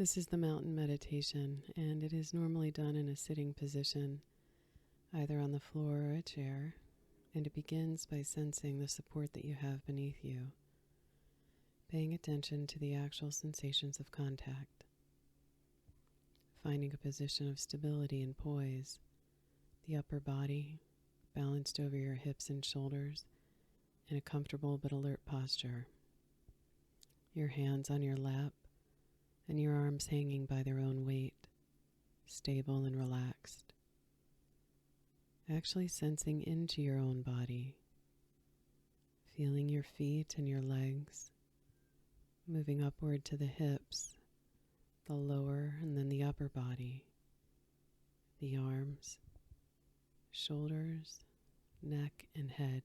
This is the mountain meditation, and it is normally done in a sitting position, either on the floor or a chair, and it begins by sensing the support that you have beneath you, paying attention to the actual sensations of contact, finding a position of stability and poise, the upper body balanced over your hips and shoulders in a comfortable but alert posture, your hands on your lap, and your arms hanging by their own weight, stable and relaxed. Actually sensing into your own body, feeling your feet and your legs, moving upward to the hips, the lower and then the upper body, the arms, shoulders, neck, and head.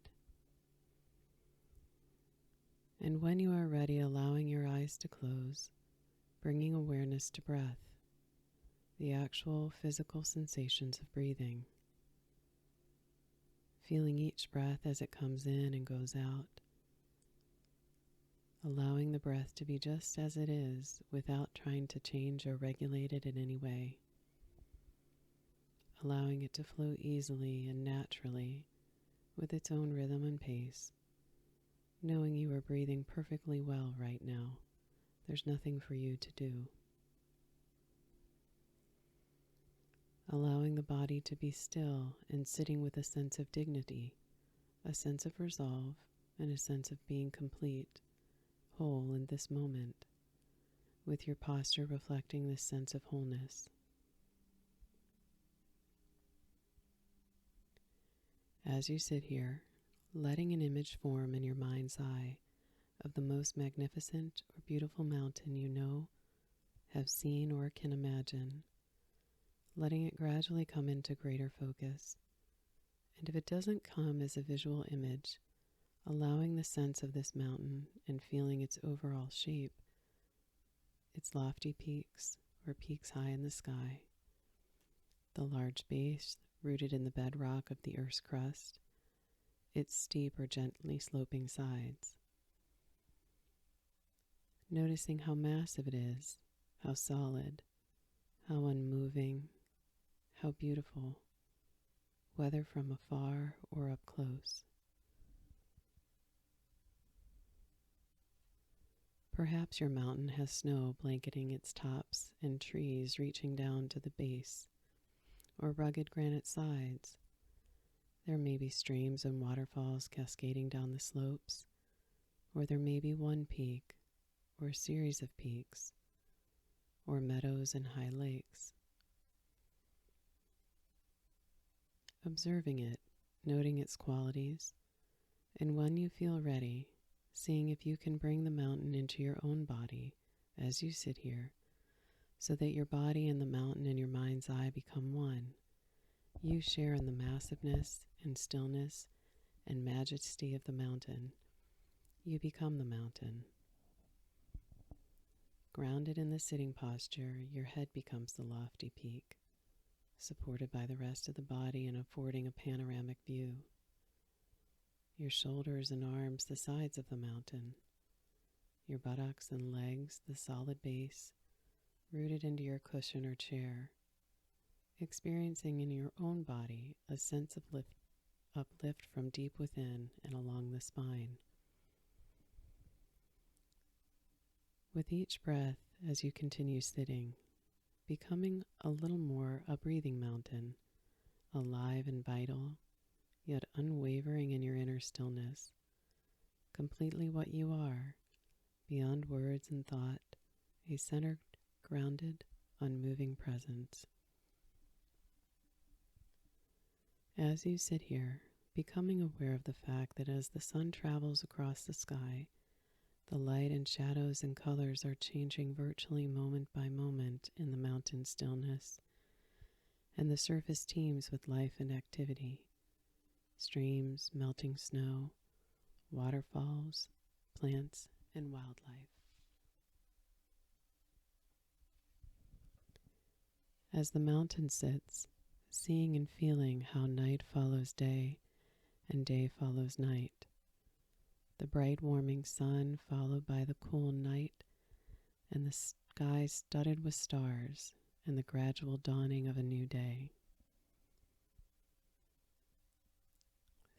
And when you are ready, allowing your eyes to close, bringing awareness to breath, the actual physical sensations of breathing, feeling each breath as it comes in and goes out, allowing the breath to be just as it is without trying to change or regulate it in any way, allowing it to flow easily and naturally with its own rhythm and pace, knowing you are breathing perfectly well right now. There's nothing for you to do. Allowing the body to be still and sitting with a sense of dignity, a sense of resolve, and a sense of being complete, whole in this moment, with your posture reflecting this sense of wholeness. As you sit here, letting an image form in your mind's eye of the most magnificent or beautiful mountain you know, have seen, or can imagine, letting it gradually come into greater focus. And if it doesn't come as a visual image, allowing the sense of this mountain and feeling its overall shape, its lofty peaks or peaks high in the sky, the large base rooted in the bedrock of the Earth's crust, its steep or gently sloping sides. Noticing how massive it is, how solid, how unmoving, how beautiful, whether from afar or up close. Perhaps your mountain has snow blanketing its tops and trees reaching down to the base, or rugged granite sides. There may be streams and waterfalls cascading down the slopes, or there may be one peak, or a series of peaks, or meadows and high lakes. Observing it, noting its qualities, and when you feel ready, seeing if you can bring the mountain into your own body as you sit here, so that your body and the mountain in your mind's eye become one. You share in the massiveness and stillness and majesty of the mountain. You become the mountain. Grounded in the sitting posture, your head becomes the lofty peak, supported by the rest of the body and affording a panoramic view. Your shoulders and arms the sides of the mountain, your buttocks and legs the solid base, rooted into your cushion or chair, experiencing in your own body a sense of uplift from deep within and along the spine. With each breath, as you continue sitting, becoming a little more a breathing mountain, alive and vital, yet unwavering in your inner stillness, completely what you are, beyond words and thought, a centered, grounded, unmoving presence. As you sit here, becoming aware of the fact that as the sun travels across the sky, the light and shadows and colors are changing virtually moment by moment in the mountain stillness, and the surface teems with life and activity. Streams, melting snow, waterfalls, plants, and wildlife. As the mountain sits, seeing and feeling how night follows day and day follows night, the bright warming sun followed by the cool night and the sky studded with stars and the gradual dawning of a new day.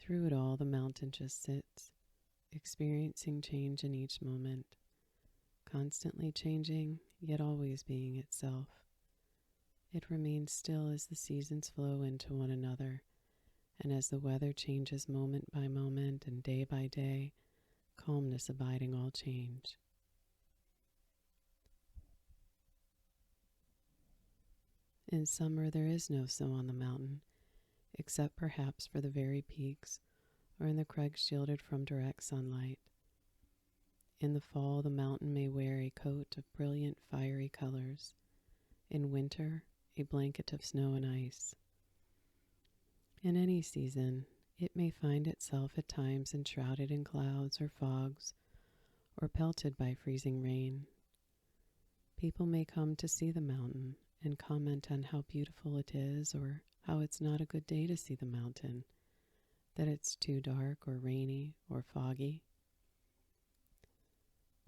Through it all, the mountain just sits, experiencing change in each moment, constantly changing, yet always being itself. It remains still as the seasons flow into one another, and as the weather changes moment by moment and day by day, calmness abiding all change. In summer there is no snow on the mountain, except perhaps for the very peaks or in the crags shielded from direct sunlight. In the fall the mountain may wear a coat of brilliant fiery colors. In winter, a blanket of snow and ice. In any season, it may find itself at times enshrouded in clouds or fogs, or pelted by freezing rain. People may come to see the mountain and comment on how beautiful it is, or how it's not a good day to see the mountain, that it's too dark or rainy or foggy.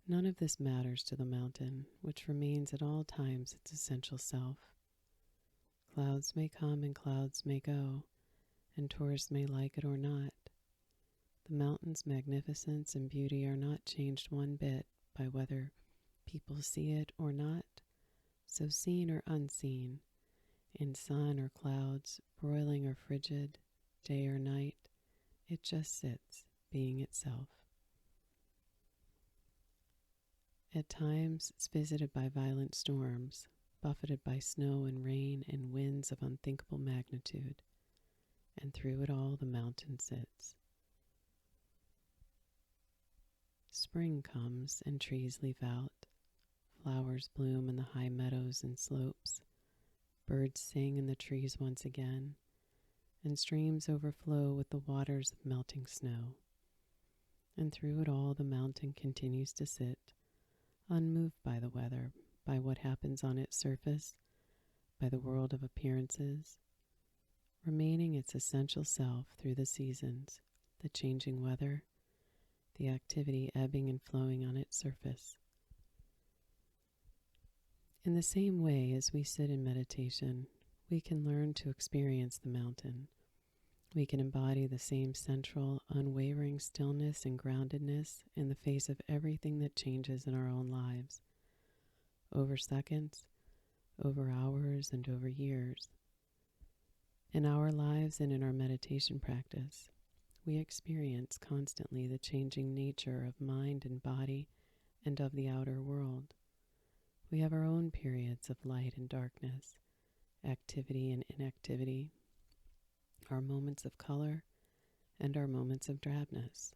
None of this matters to the mountain, which remains at all times its essential self. Clouds may come and clouds may go, and tourists may like it or not. The mountain's magnificence and beauty are not changed one bit by whether people see it or not, so seen or unseen, in sun or clouds, broiling or frigid, day or night, it just sits, being itself. At times it's visited by violent storms, buffeted by snow and rain and winds of unthinkable magnitude, and through it all the mountain sits. Spring comes and trees leaf out, flowers bloom in the high meadows and slopes, birds sing in the trees once again, and streams overflow with the waters of melting snow. And through it all the mountain continues to sit, unmoved by the weather, by what happens on its surface, by the world of appearances, remaining its essential self through the seasons, the changing weather, the activity ebbing and flowing on its surface. In the same way as we sit in meditation, we can learn to experience the mountain. We can embody the same central, unwavering stillness and groundedness in the face of everything that changes in our own lives, over seconds, over hours, and over years. In our lives and in our meditation practice, we experience constantly the changing nature of mind and body and of the outer world. We have our own periods of light and darkness, activity and inactivity, our moments of color and our moments of drabness.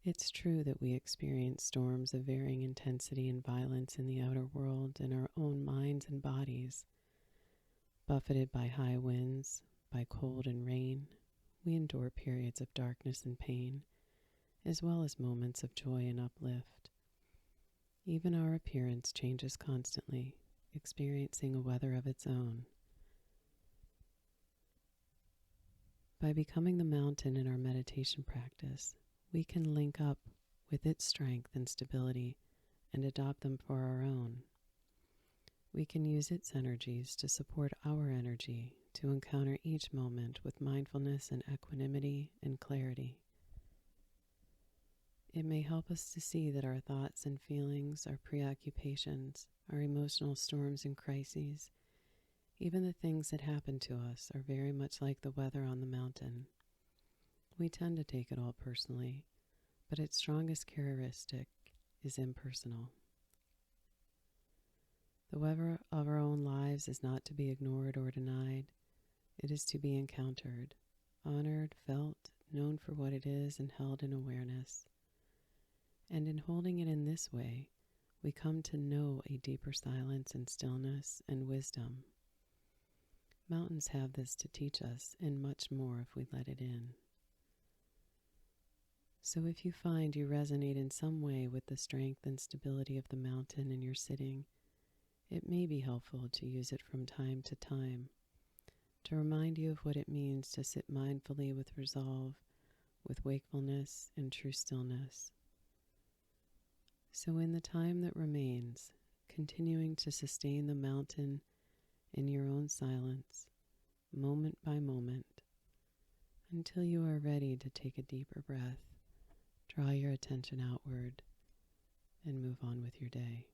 It's true that we experience storms of varying intensity and violence in the outer world in our own minds and bodies. Buffeted by high winds, by cold and rain, we endure periods of darkness and pain, as well as moments of joy and uplift. Even our appearance changes constantly, experiencing a weather of its own. By becoming the mountain in our meditation practice, we can link up with its strength and stability and adopt them for our own. We can use its energies to support our energy to encounter each moment with mindfulness and equanimity and clarity. It may help us to see that our thoughts and feelings, our preoccupations, our emotional storms and crises, even the things that happen to us, are very much like the weather on the mountain. We tend to take it all personally, but its strongest characteristic is impersonal. The weather of our own lives is not to be ignored or denied. It is to be encountered, honored, felt, known for what it is, and held in awareness. And in holding it in this way, we come to know a deeper silence and stillness and wisdom. Mountains have this to teach us, and much more if we let it in. So if you find you resonate in some way with the strength and stability of the mountain in your sitting, it may be helpful to use it from time to time, to remind you of what it means to sit mindfully with resolve, with wakefulness and true stillness. So in the time that remains, continuing to sustain the mountain in your own silence, moment by moment, until you are ready to take a deeper breath, draw your attention outward, and move on with your day.